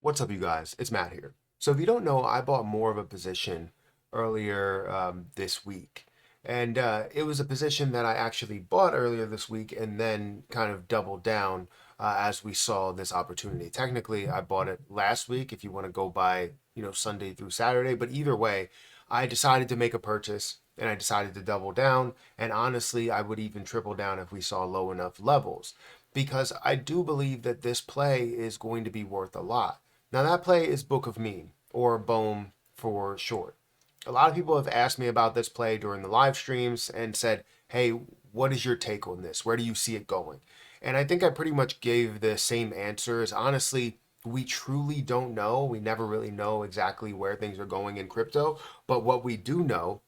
What's up, you guys? It's Matt here. So if you don't know, I bought more of a position earlier this week. And it was a position that I actually bought earlier this week and then kind of doubled down as we saw this opportunity. Technically, I bought it last week if you want to go by, Sunday through Saturday. But either way, I decided to make a purchase and I decided to double down. And honestly, I would even triple down if we saw low enough levels because I do believe that this play is going to be worth a lot. Now, that play is Book of Meme, or BOME for short. A lot of people have asked me about this play during the live streams and said, hey, what is your take on this? Where do you see it going? And I think I pretty much gave the same answers. Honestly, we truly don't know. We never really know exactly where things are going in crypto. But what we do know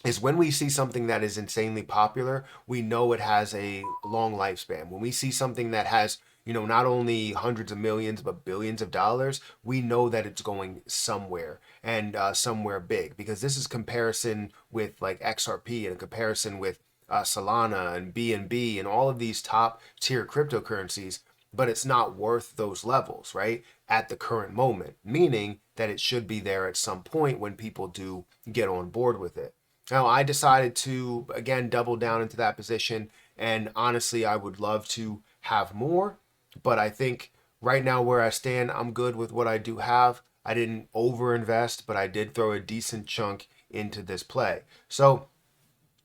is when we see something that is insanely popular, we know it has a long lifespan. When we see something that has, not only hundreds of millions, but billions of dollars, we know that it's going somewhere and somewhere big because this is comparison with like XRP and a comparison with Solana and BNB and all of these top tier cryptocurrencies, but it's not worth those levels, right? At the current moment, meaning that it should be there at some point when people do get on board with it. Now, I decided to, again, double down into that position. And honestly, I would love to have more. But I think right now, where I stand, I'm good with what I do have. I didn't overinvest, but I did throw a decent chunk into this play. So,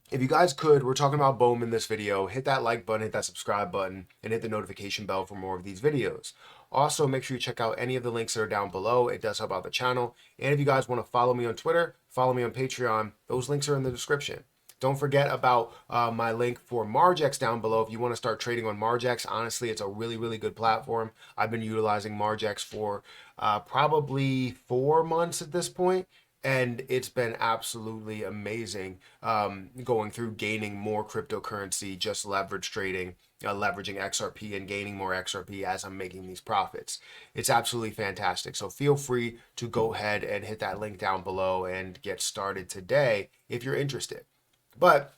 if you guys could, we're talking about BOME in this video, hit that like button, hit that subscribe button, and hit the notification bell for more of these videos. Also, make sure you check out any of the links that are down below. It does help out the channel. And if you guys want to follow me on Twitter, follow me on Patreon, those links are in the description. Don't forget about my link for Margex down below. If you want to start trading on Margex, honestly, it's a really, really good platform. I've been utilizing Margex for probably 4 months at this point, and it's been absolutely amazing going through gaining more cryptocurrency, just leverage trading, leveraging XRP and gaining more XRP as I'm making these profits. It's absolutely fantastic. So feel free to go ahead and hit that link down below and get started today if you're interested. But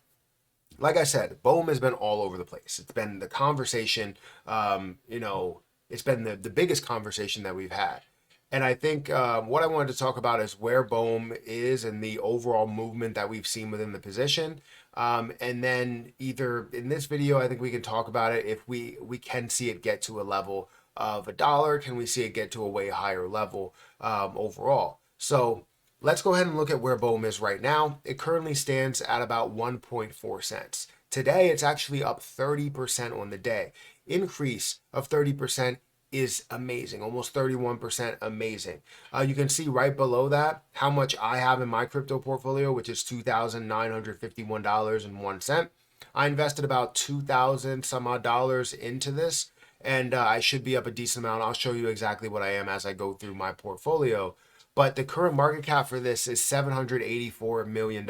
like I said, BOME has been all over the place. It's been the conversation, it's been the biggest conversation that we've had. And I think what I wanted to talk about is where BOME is and the overall movement that we've seen within the position. And then either in this video, I think we can talk about it if we can see it get to a level of $1. Can we see it get to a way higher level overall? So let's go ahead and look at where BOME is right now. It currently stands at about 1.4 cents. Today, it's actually up 30% on the day. Increase of 30% is amazing, almost 31% amazing. You can see right below that how much I have in my crypto portfolio, which is $2,951.01. I invested about 2,000 some odd dollars into this, and I should be up a decent amount. I'll show you exactly what I am as I go through my portfolio. But the current market cap for this is $784 million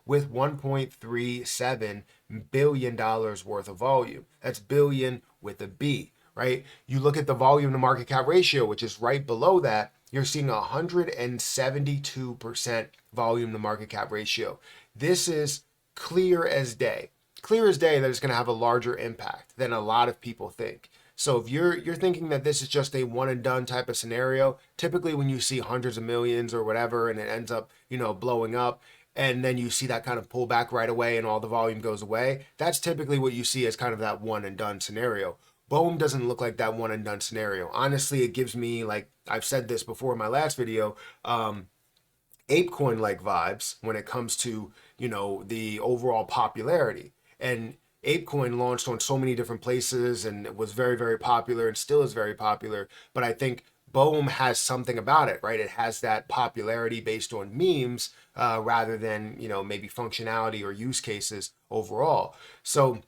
with $1.37 billion worth of volume. That's billion with a B, right? You look at the volume to market cap ratio, which is right below that, you're seeing 172% volume to market cap ratio. This is clear as day. Clear as day that it's going to have a larger impact than a lot of people think. So if you're thinking that this is just a one and done type of scenario, typically when you see hundreds of millions or whatever and it ends up, blowing up, and then you see that kind of pull back right away and all the volume goes away, that's typically what you see as kind of that one and done scenario. BOME doesn't look like that one and done scenario. Honestly, it gives me, like I've said this before in my last video, ApeCoin like vibes when it comes to, the overall popularity. And ApeCoin launched on so many different places and it was very, very popular and still is very popular. But I think BOME has something about it, right? It has that popularity based on memes rather than, maybe functionality or use cases overall. So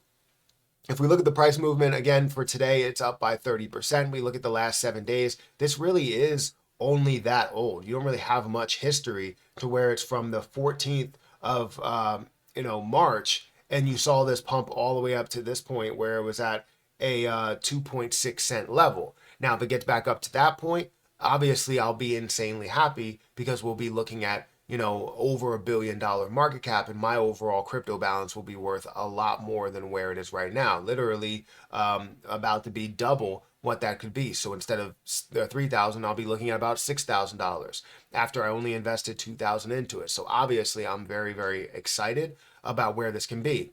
if we look at the price movement again for today, it's up by 30%. We look at the last 7 days. This really is only that old. You don't really have much history to where it's from the 14th of March, and you saw this pump all the way up to this point where it was at a 2.6 cent level. Now, if it gets back up to that point, obviously I'll be insanely happy because we'll be looking at over $1 billion market cap, and my overall crypto balance will be worth a lot more than where it is right now. Literally about to be double what that could be. So instead of $3,000, I'll be looking at about $6,000 after I only invested $2,000 into it. So obviously I'm very, very excited about where this can be.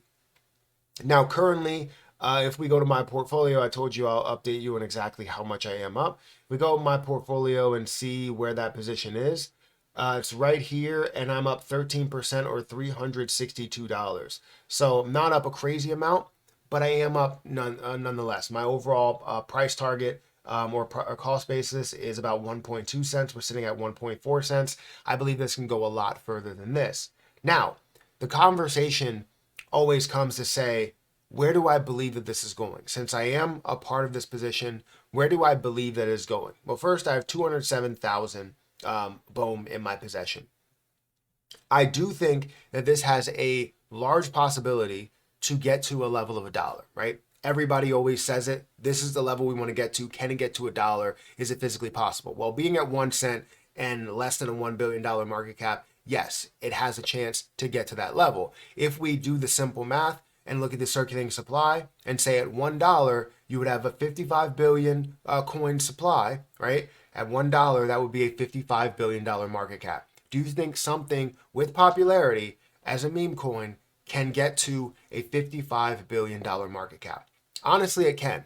Now, currently, if we go to my portfolio, I told you I'll update you on exactly how much I am up. We go to my portfolio and see where that position is. It's right here, and I'm up 13% or $362. So not up a crazy amount, but I am up nonetheless. My overall price target or cost basis is about 1.2 cents. We're sitting at 1.4 cents. I believe this can go a lot further than this. Now, the conversation always comes to say, where do I believe that this is going? Since I am a part of this position, where do I believe that is going? Well, first, I have 207,000 BOME in my possession. I do think that this has a large possibility to get to a level of $1, right? Everybody always says it. This is the level we want to get to. Can it get to $1? Is it physically possible? Well, being at 1 cent and less than a $1 billion market cap, yes, it has a chance to get to that level. If we do the simple math and look at the circulating supply and say at $1, you would have a 55 billion coin supply, right? At $1, that would be a $55 billion market cap. Do you think something with popularity as a meme coin can get to a $55 billion market cap? Honestly, it can.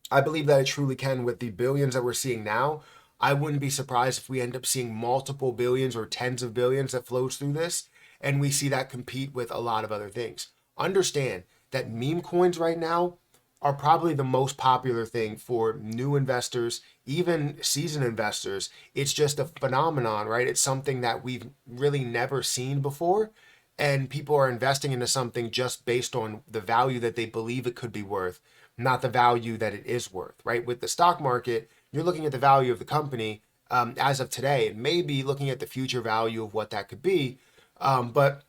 I believe that it truly can. With the billions that we're seeing now, I wouldn't be surprised if we end up seeing multiple billions or tens of billions that flows through this, and we see that compete with a lot of other things. Understand that meme coins right now are probably the most popular thing for new investors, even seasoned investors. It's just a phenomenon, right? It's something that we've really never seen before, and people are investing into something just based on the value that they believe it could be worth, not the value that it is worth, right? With the stock market, you're looking at the value of the company as of today, and maybe looking at the future value of what that could be, but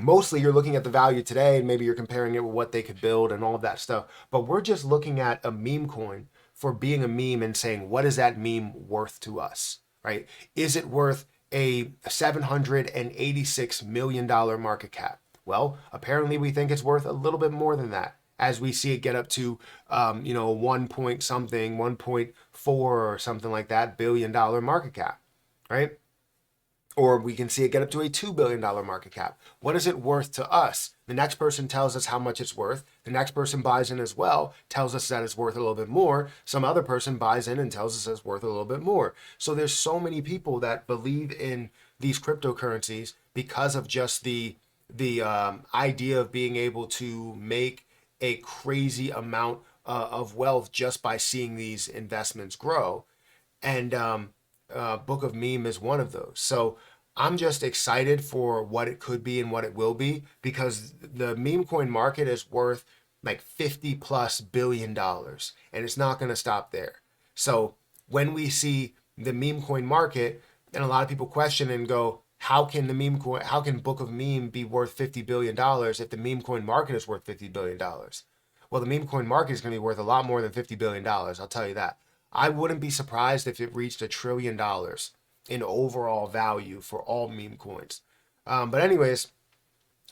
mostly you're looking at the value today, and maybe you're comparing it with what they could build and all of that stuff. But we're just looking at a meme coin for being a meme and saying, what is that meme worth to us, right? Is it worth a $786 million market cap? Well, apparently we think it's worth a little bit more than that, as we see it get up to, 1 point something, 1.4 or something like that billion dollar market cap, right? Or we can see it get up to a $2 billion market cap. What is it worth to us? The next person tells us how much it's worth. The next person buys in as well, tells us that it's worth a little bit more. Some other person buys in and tells us it's worth a little bit more. So there's so many people that believe in these cryptocurrencies because of just the idea of being able to make a crazy amount of wealth just by seeing these investments grow. And Book of Meme is one of those. So I'm just excited for what it could be and what it will be, because the meme coin market is worth like $50+ billion, and it's not going to stop there. So when we see the meme coin market, and a lot of people question and go, how can Book of Meme be worth $50 billion if the meme coin market is worth $50 billion? Well, the meme coin market is going to be worth a lot more than $50 billion. I'll tell you that. I wouldn't be surprised if it reached $1 trillion in overall value for all meme coins. But anyways,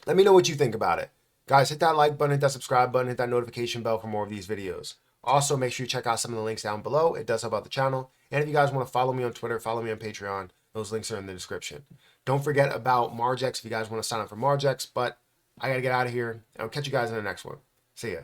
let me know what you think about it. Guys, hit that like button, hit that subscribe button, hit that notification bell for more of these videos. Also, make sure you check out some of the links down below. It does help out the channel. And if you guys want to follow me on Twitter, follow me on Patreon, those links are in the description. Don't forget about Margex if you guys want to sign up for Margex. But I got to get out of here. I'll catch you guys in the next one. See ya.